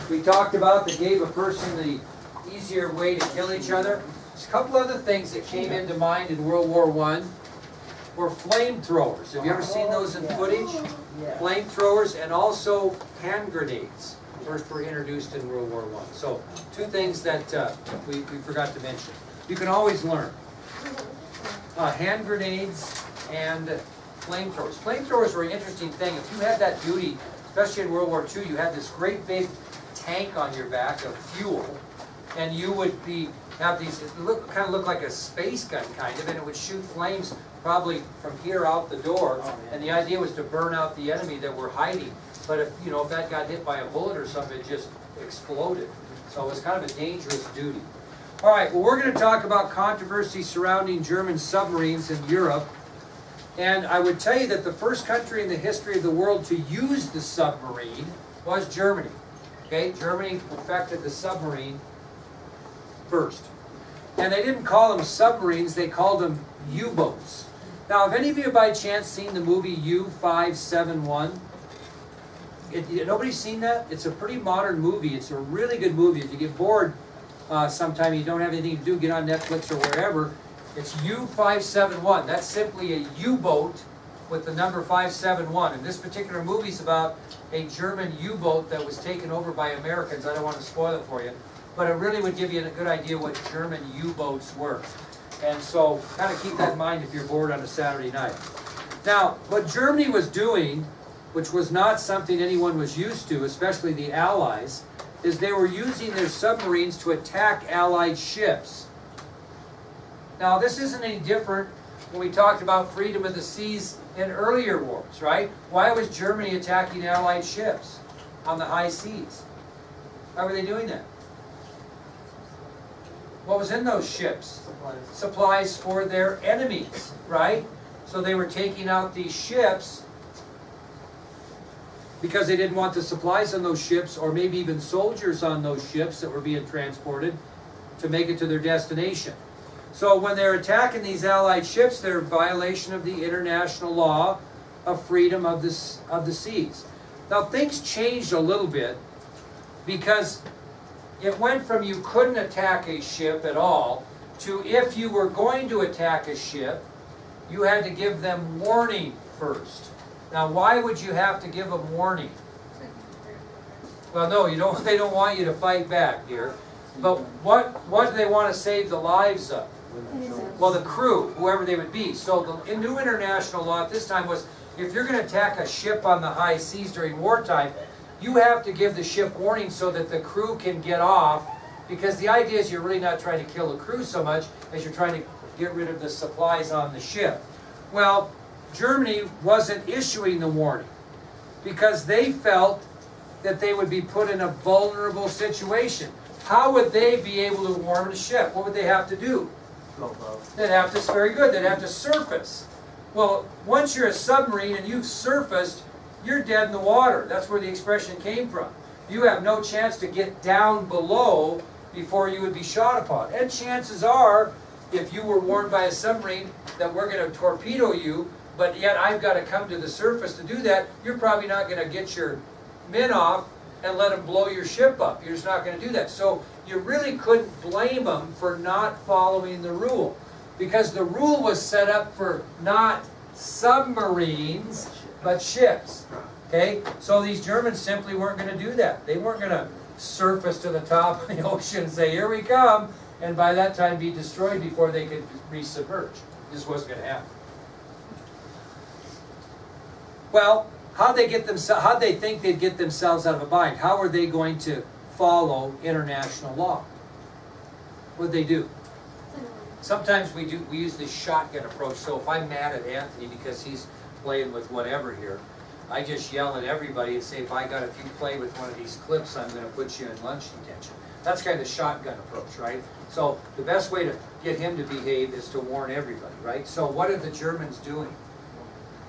we talked about that gave a person the easier way to kill each other. There's a couple other things that came into mind in World War I were flamethrowers. Have you ever seen those in footage? Flamethrowers and also hand grenades. First were introduced in World War I. So two things that we forgot to mention. You can always learn. Hand grenades and flamethrowers. Flamethrowers were an interesting thing. If you had that duty, especially in World War II, you had this great big tank on your back of fuel, and you would have these, it kind of looked like a space gun kind of, and it would shoot flames probably from here out the door, and the idea was to burn out the enemy that were hiding. But if, you know, if that got hit by a bullet or something, it just exploded. So it was kind of a dangerous duty. All right, well, we're going to talk about controversy surrounding German submarines in Europe. And I would tell you that the first country in the history of the world to use the submarine was Germany. Okay, Germany perfected the submarine first. And they didn't call them submarines, they called them U-boats. Now, have any of you by chance seen the movie U-571? Nobody's seen that? It's a pretty modern movie. It's a really good movie. If you get bored sometime, you don't have anything to do, get on Netflix or wherever. It's U-571. That's simply a U-boat with the number 571. And this particular movie is about a German U-boat that was taken over by Americans. I don't want to spoil it for you, but it really would give you a good idea what German U-boats were. And so kind of keep that in mind if you're bored on a Saturday night. Now, what Germany was doing, which was not something anyone was used to, especially the Allies, is they were using their submarines to attack Allied ships. Now, this isn't any different when we talked about freedom of the seas in earlier wars, right? Why was Germany attacking Allied ships on the high seas? Why were they doing that? What was in those ships? Supplies for their enemies, right? So they were taking out these ships because they didn't want the supplies on those ships, or maybe even soldiers on those ships that were being transported to make it to their destination. So when they're attacking these Allied ships, they're in violation of the international law of freedom of the seas. Now things changed a little bit because it went from you couldn't attack a ship at all to if you were going to attack a ship, you had to give them warning first. Now why would you have to give them warning? Well, no, you don't. They don't want you to fight back, dear. But what do they want to save the lives of? Well, the crew, whoever they would be. So the new international law at this time was, if you're going to attack a ship on the high seas during wartime, you have to give the ship warning so that the crew can get off, because the idea is you're really not trying to kill the crew so much as you're trying to get rid of the supplies on the ship. Well, Germany wasn't issuing the warning because they felt that they would be put in a vulnerable situation. How would they be able to warn the ship? What would they have to do? They'd have to, very good, they'd have to surface. Well, once you're a submarine and you've surfaced, you're dead in the water. That's where the expression came from. You have no chance to get down below before you would be shot upon. And chances are, if you were warned by a submarine that we're going to torpedo you, but yet I've got to come to the surface to do that, you're probably not going to get your men off and let them blow your ship up. You're just not going to do that. So you really couldn't blame them for not following the rule, because the rule was set up for not submarines, but ships. Okay? So these Germans simply weren't going to do that. They weren't going to surface to the top of the ocean and say, here we come, and by that time be destroyed before they could resubmerge. This wasn't going to happen. Well, how'd they think they'd get themselves out of a bind? How are they going to follow international law? What'd they do? Sometimes we use this shotgun approach. So if I'm mad at Anthony because he's playing with whatever here, I just yell at everybody and say, by God, if you play with one of these clips, I'm going to put you in lunch detention. That's kind of the shotgun approach, right? So the best way to get him to behave is to warn everybody, right? So what are the Germans doing?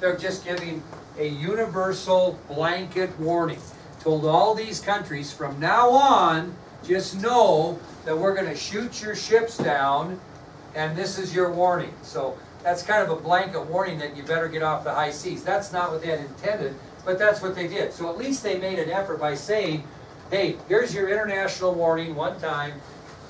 They're just giving a universal blanket warning. Told all these countries, from now on, just know that we're going to shoot your ships down, and this is your warning. So that's kind of a blanket warning that you better get off the high seas. That's not what they had intended, but that's what they did. So at least they made an effort by saying, hey, here's your international warning one time.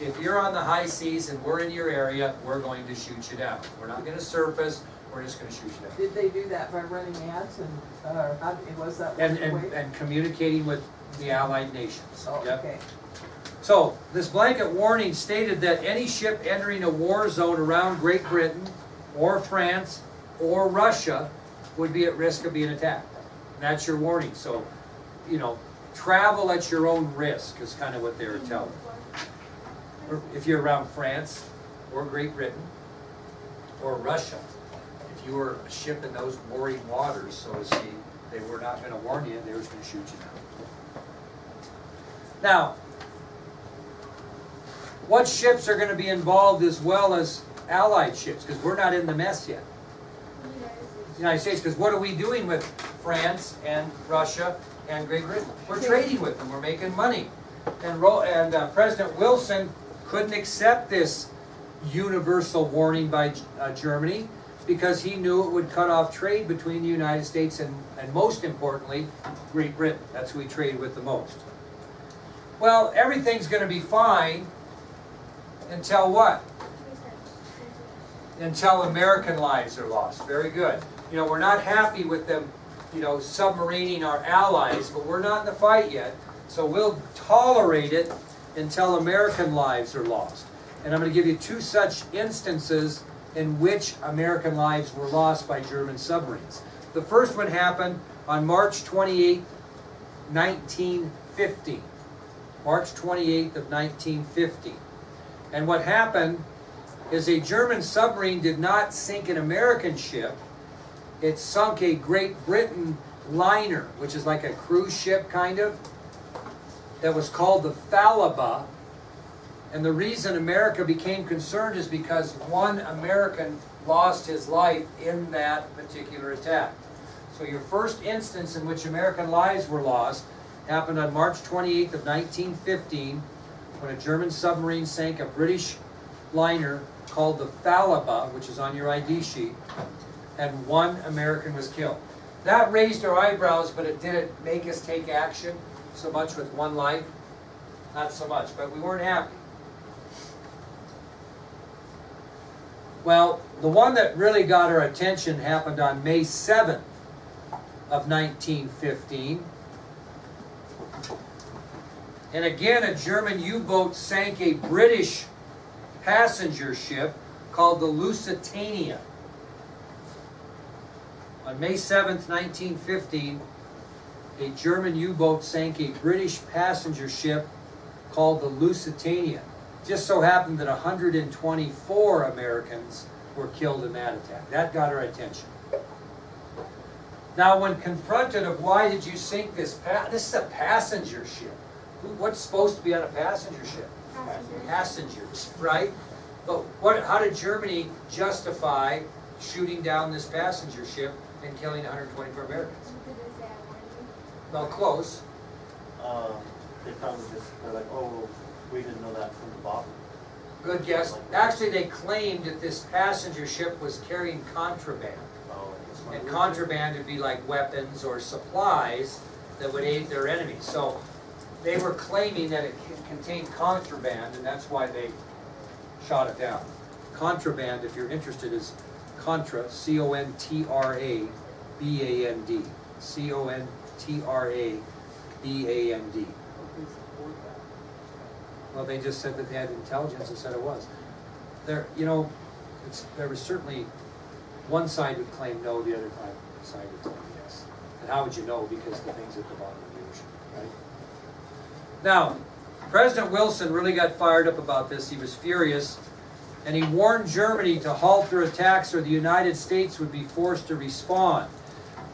If you're on the high seas and we're in your area, we're going to shoot you down. We're not gonna surface, we're just gonna shoot you down. Did they do that by running ads and, was that And, one way? and communicating with the allied nations. Oh, Yep. okay. So, this blanket warning stated that any ship entering a war zone around Great Britain or France or Russia would be at risk of being attacked. And that's your warning. So, you know, travel at your own risk is kind of what they were telling. Or if you're around France or Great Britain or Russia, if you were a ship in those warring waters, so to speak, they were not going to warn you, they were just going to shoot you down. Now, what ships are going to be involved as well as allied ships? Because we're not in the mess yet. The United States, because what are we doing with France and Russia and Great Britain? We're trading with them, we're making money. And President Wilson couldn't accept this universal warning by Germany because he knew it would cut off trade between the United States and most importantly, Great Britain. That's who we trade with the most. Well, everything's going to be fine until what? Until American lives are lost. Very good. You know, we're not happy with them, you know, submarining our allies, but we're not in the fight yet. So we'll tolerate it until American lives are lost. And I'm going to give you two such instances in which American lives were lost by German submarines. The first one happened on March 28, 1915. March 28th of 1915. And what happened is a German submarine did not sink an American ship. It sunk a Great Britain liner, which is like a cruise ship kind of, that was called the Falaba. And the reason America became concerned is because one American lost his life in that particular attack. So your first instance in which American lives were lost happened on March 28th of 1915 when a German submarine sank a British liner called the Falaba, which is on your ID sheet, and one American was killed. That raised our eyebrows, but it didn't make us take action so much with one life. Not so much, but we weren't happy. Well, the one that really got our attention happened on May 7th of 1915. And again, a German U-boat sank a British passenger ship called the Lusitania. On May 7th, 1915, a German U-boat sank a British passenger ship called the Lusitania. Just so happened that 124 Americans were killed in that attack. That got our attention. Now, when confronted of why did you sink this, this is a passenger ship. What's supposed to be on a passenger ship? Passengers, right? But how did Germany justify shooting down this passenger ship and killing 124 Americans? Well, close. They probably they're like, oh, we didn't know that from the bottom. Good guess. Actually, they claimed that this passenger ship was carrying contraband. Oh, And contraband would be like weapons or supplies that would aid their enemies. So they were claiming that it contained contraband, and that's why they shot it down. Contraband, if you're interested, is Contra, C-O-N-T-R-A-B-A-N-D. C-O-N-T-R-A-B-A-N-D. Well, they just said that they had intelligence and said it was. There was certainly one side would claim no, the other side would claim yes. And how would you know? Because the thing's at the bottom of the ocean, right? Now, President Wilson really got fired up about this. He was furious, and he warned Germany to halt their attacks or the United States would be forced to respond.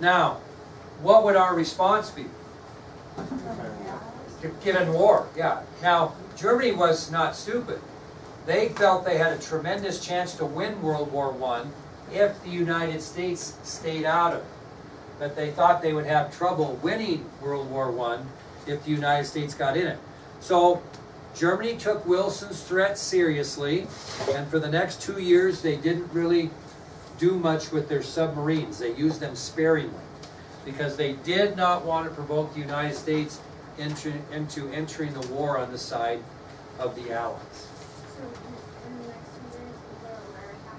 Now, what would our response be? To get in war, yeah. Now, Germany was not stupid. They felt they had a tremendous chance to win World War I if the United States stayed out of it. But they thought they would have trouble winning World War I if the United States got in it. So Germany took Wilson's threat seriously, and for the next 2 years they didn't really do much with their submarines. They used them sparingly because they did not want to provoke the United States into entering the war on the side of the Allies. So in the next 2 years,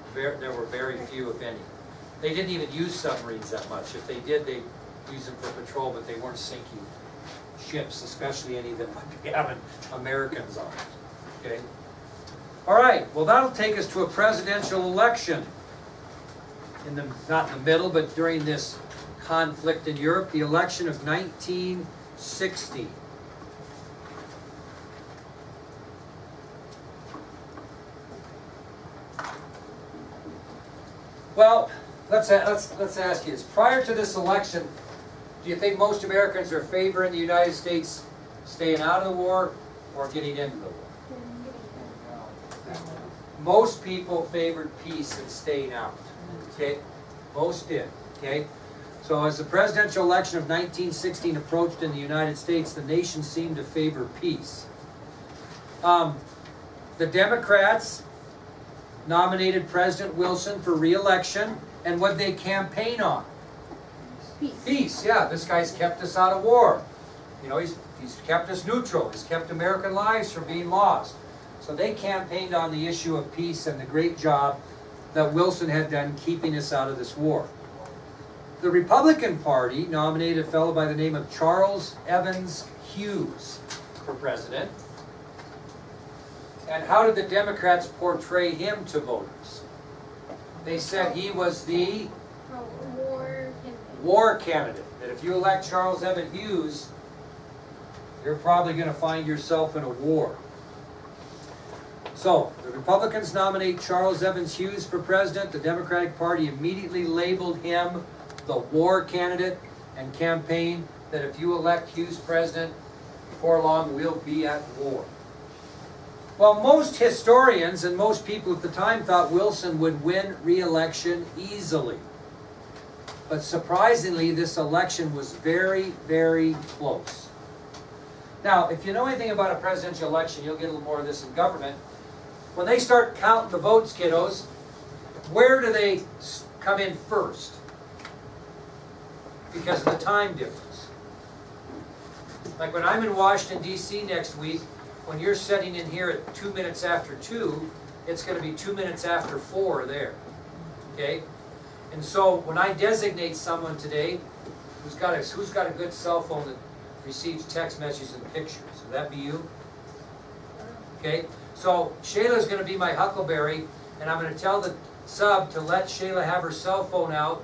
was there a There were very few, if any. They didn't even use submarines that much. If they did, they used them for patrol, but they weren't sinking ships, especially any that might be having Americans on it. Okay? All right, well, that'll take us to a presidential election. Not in the middle, but during this conflict in Europe, the election of 1960. Well, let's ask you this. Prior to this election, do you think most Americans are favoring the United States staying out of the war or getting into the war? Most people favored peace and staying out. Okay? Most did. Okay? So as the presidential election of 1916 approached in the United States, the nation seemed to favor peace. The Democrats nominated President Wilson for re-election, and what they campaign on? Peace. Peace, yeah. This guy's kept us out of war. You know, he's kept us neutral. He's kept American lives from being lost. So they campaigned on the issue of peace and the great job that Wilson had done keeping us out of this war. The Republican Party nominated a fellow by the name of Charles Evans Hughes for president. And how did the Democrats portray him to voters? They said he was the war candidate. That if you elect Charles Evans Hughes, you're probably going to find yourself in a war. So, the Republicans nominate Charles Evans Hughes for president. The Democratic Party immediately labeled him the war candidate and campaigned that if you elect Hughes president, before long we'll be at war. Well, most historians and most people at the time thought Wilson would win re-election easily. But surprisingly, this election was very, very close. Now, if you know anything about a presidential election, you'll get a little more of this in government. When they start counting the votes, kiddos, where do they come in first? Because of the time difference. Like when I'm in Washington, D.C. next week, when you're sitting in here at 2 minutes after 2, it's going to be 2 minutes after 4 there. Okay? And so when I designate someone today who's got a good cell phone that receives text messages and pictures, would that be you? Okay? So Shayla's going to be my huckleberry, and I'm going to tell the sub to let Shayla have her cell phone out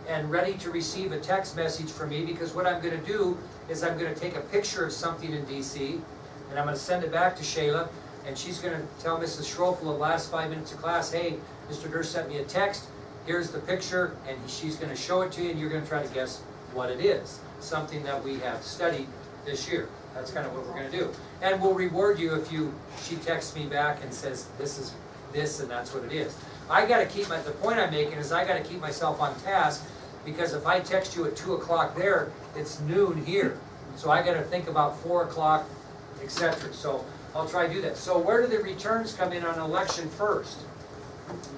and ready to receive a text message from me, because what I'm going to do is I'm going to take a picture of something in DC, and I'm going to send it back to Shayla, and she's going to tell Mrs. Schroepel the last 5 minutes of class, hey, Mr. Durr sent me a text, here's the picture, and she's going to show it to you, and you're going to try to guess what it is. Something that we have studied this year. That's kind of what we're going to do. And we'll reward you if she texts me back and says, this is this, and that's what it is. I got to keep the point I'm making is I got to keep myself on task, because if I text you at 2 o'clock there, it's noon here. So I got to think about 4 o'clock, etc. So I'll try to do that. So where do the returns come in on election first?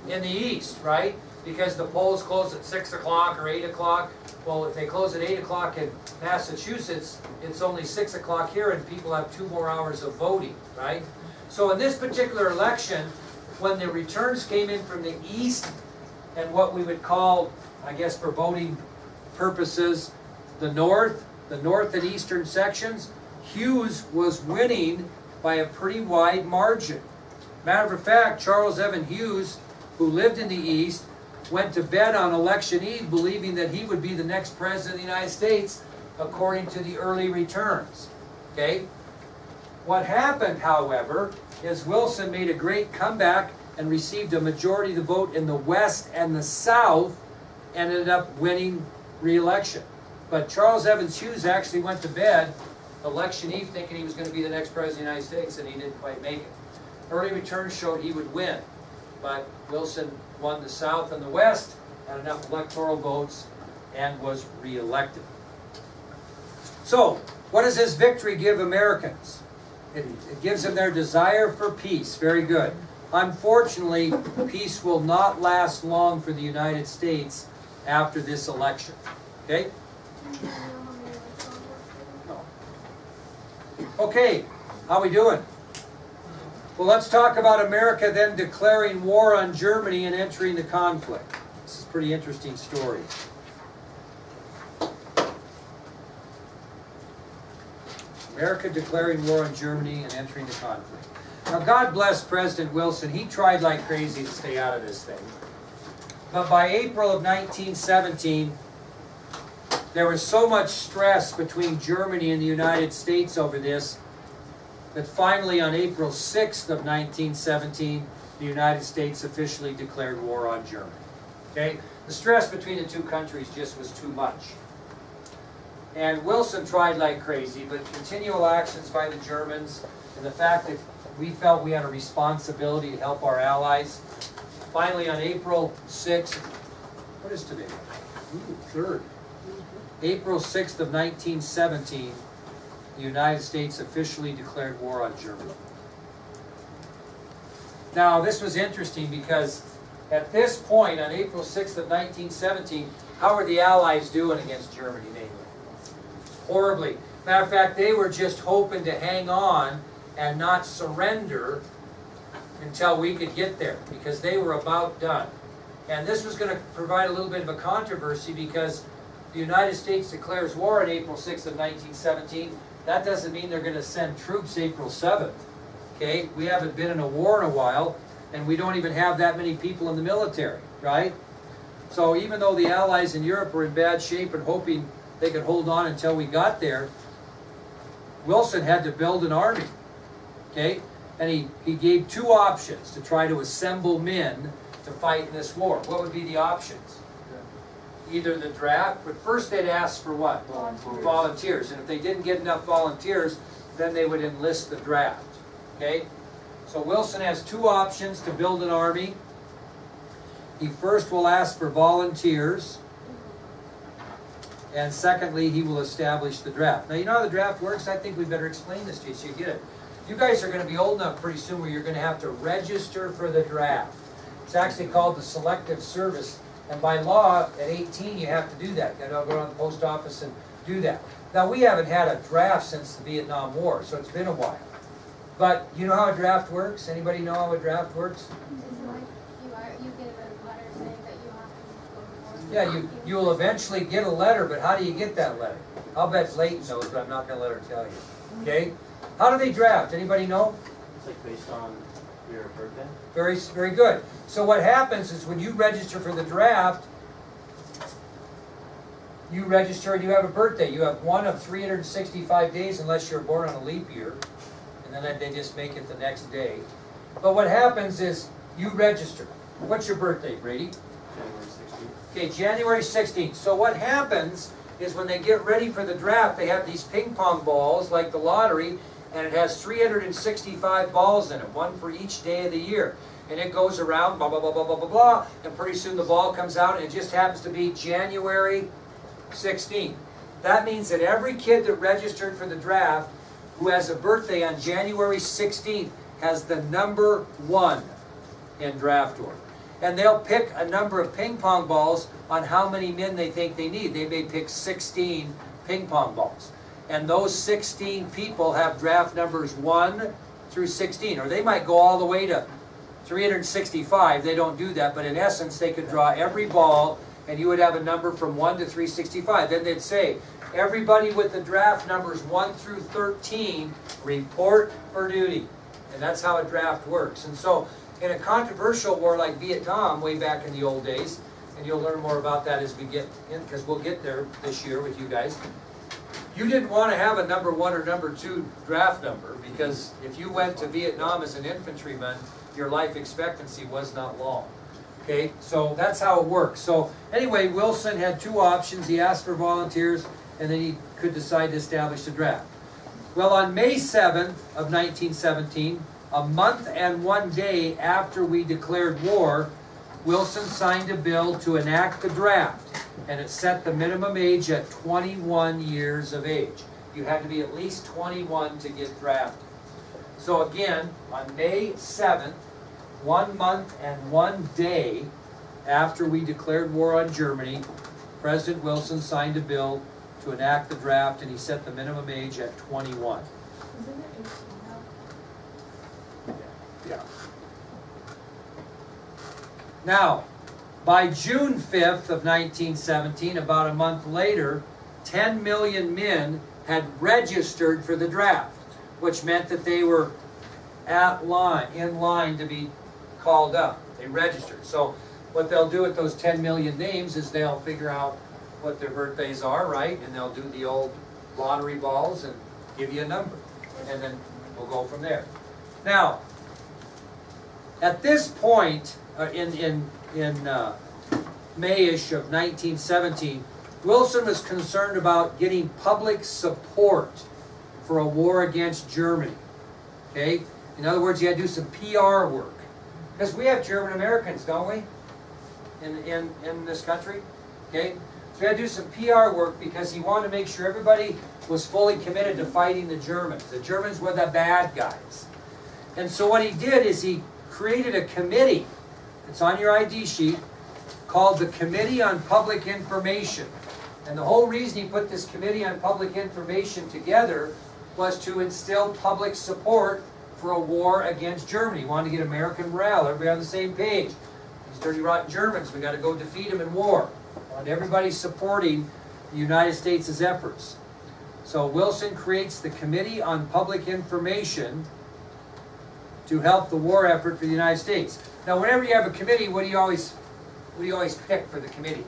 In the East, right? Because the polls close at 6 o'clock or 8 o'clock. Well, if they close at 8 o'clock in Massachusetts, it's only 6 o'clock here, and people have 2 more hours of voting, right? So in this particular election, when the returns came in from the East, and what we would call, I guess for voting purposes, the North and Eastern sections, Hughes was winning by a pretty wide margin. Matter of fact, Charles Evans Hughes, who lived in the East, went to bed on election eve believing that he would be the next president of the United States according to the early returns. Okay? What happened, however, is Wilson made a great comeback and received a majority of the vote in the West and the South, and ended up winning re-election. But Charles Evans Hughes actually went to bed election eve thinking he was going to be the next president of the United States, and he didn't quite make it. Early returns showed he would win, but Wilson won the South and the West, had enough electoral votes, and was re-elected. So, what does this victory give Americans? It gives them their desire for peace. Very good. Unfortunately, peace will not last long for the United States after this election. Okay? Do you know how many electoral votes they got? No. Okay, how we doing? Well, let's talk about America then declaring war on Germany and entering the conflict. This is a pretty interesting story. America declaring war on Germany and entering the conflict. Now, God bless President Wilson. He tried like crazy to stay out of this thing. But by April of 1917, there was so much stress between Germany and the United States over this that finally on April 6th of 1917, the United States officially declared war on Germany. Okay? The stress between the two countries just was too much. And Wilson tried like crazy, but continual actions by the Germans and the fact that we felt we had a responsibility to help our allies. Finally, on April 6th, what is today? Ooh, 3rd. April 6th of 1917, the United States officially declared war on Germany. Now, this was interesting because at this point, on April 6th of 1917, how were the Allies doing against Germany mainly? Horribly. Matter of fact, they were just hoping to hang on and not surrender until we could get there, because they were about done. And this was going to provide a little bit of a controversy because the United States declares war on April 6th of 1917. That doesn't mean they're going to send troops April 7th. Okay? We haven't been in a war in a while, and we don't even have that many people in the military, right? So even though the Allies in Europe were in bad shape and hoping they could hold on until we got there, Wilson had to build an army. Okay? And he gave two options to try to assemble men to fight in this war. What would be the options? Either the draft, but first they'd ask for what? Volunteers. And if they didn't get enough volunteers, then they would enlist the draft. Okay? So Wilson has two options to build an army. He first will ask for volunteers. And secondly, he will establish the draft. Now, you know how the draft works? I think we better explain this to you so you get it. You guys are going to be old enough pretty soon where you're going to have to register for the draft. It's actually called the selective service. And by law, at 18, you have to do that. You got to go down to the post office and do that. Now, we haven't had a draft since the Vietnam War, so it's been a while. But you know how a draft works? Anybody know how a draft works? You get a letter saying that you have to go for Yeah, you'll eventually get a letter, but how do you get that letter? I'll bet Leighton knows, but I'm not going to let her tell you. Okay? How do they draft? Anybody know? It's like based on your birthday. Very, very good. So what happens is when you register for the draft, you register and you have a birthday. You have one of 365 days unless you're born on a leap year. And then they just make it the next day. But what happens is you register. What's your birthday, Brady? January 16th. Okay, January 16th. So what happens is when they get ready for the draft, they have these ping pong balls like the lottery, and it has 365 balls in it, one for each day of the year. And it goes around, blah, blah, blah, blah, blah, blah, blah, and pretty soon the ball comes out, and it just happens to be January 16th. That means that every kid that registered for the draft who has a birthday on January 16th has the number 1 in draft order. And they'll pick a number of ping pong balls on how many men they think they need. They may pick 16 ping pong balls. And those 16 people have draft numbers 1 through 16. Or they might go all the way to 365. They don't do that. But in essence, they could draw every ball, and you would have a number from 1 to 365. Then they'd say, everybody with the draft numbers 1 through 13, report for duty. And that's how a draft works. And so, in a controversial war like Vietnam, way back in the old days, and you'll learn more about that as we get in, because we'll get there this year with you guys, you didn't want to have a number 1 or number 2 draft number, because if you went to Vietnam as an infantryman, your life expectancy was not long. Okay, so that's how it works. So anyway, Wilson had two options. He asked for volunteers, and then he could decide to establish the draft. Well, on May 7th of 1917, a month and 1 day after we declared war, Wilson signed a bill to enact the draft, and it set the minimum age at 21 years of age. You had to be at least 21 to get drafted. So again, on May 7th, 1 month and 1 day after we declared war on Germany, President Wilson signed a bill to enact the draft, and he set the minimum age at 21. Isn't it 18 now? Yeah. Now, by June 5th of 1917, about a month later, 10 million men had registered for the draft, which meant that they were in line to be called up. They registered. So what they'll do with those 10 million names is they'll figure out what their birthdays are, right? And they'll do the old lottery balls and give you a number. And then we'll go from there. Now, at this point, in May-ish of 1917, Wilson was concerned about getting public support for a war against Germany. Okay? In other words, he had to do some PR work. Because we have German Americans, don't we? In this country? Okay? So he had to do some PR work because he wanted to make sure everybody was fully committed to fighting the Germans. The Germans were the bad guys. And so what he did is he created a committee, it's on your ID sheet, called the Committee on Public Information. And the whole reason he put this Committee on Public Information together was to instill public support for a war against Germany. He wanted to get American morale, everybody on the same page. These dirty, rotten Germans, we got to go defeat them in war. And everybody supporting the United States' efforts. So Wilson creates the Committee on Public Information to help the war effort for the United States. Now, whenever you have a committee, what do you always pick for the committee?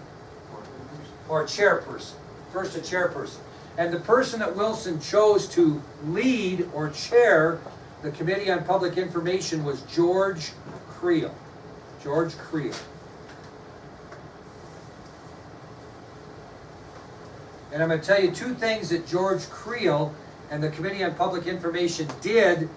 Or a chairperson. First, a chairperson. And the person that Wilson chose to lead or chair the Committee on Public Information was George Creel. George Creel. And I'm going to tell you two things that George Creel and the Committee on Public Information did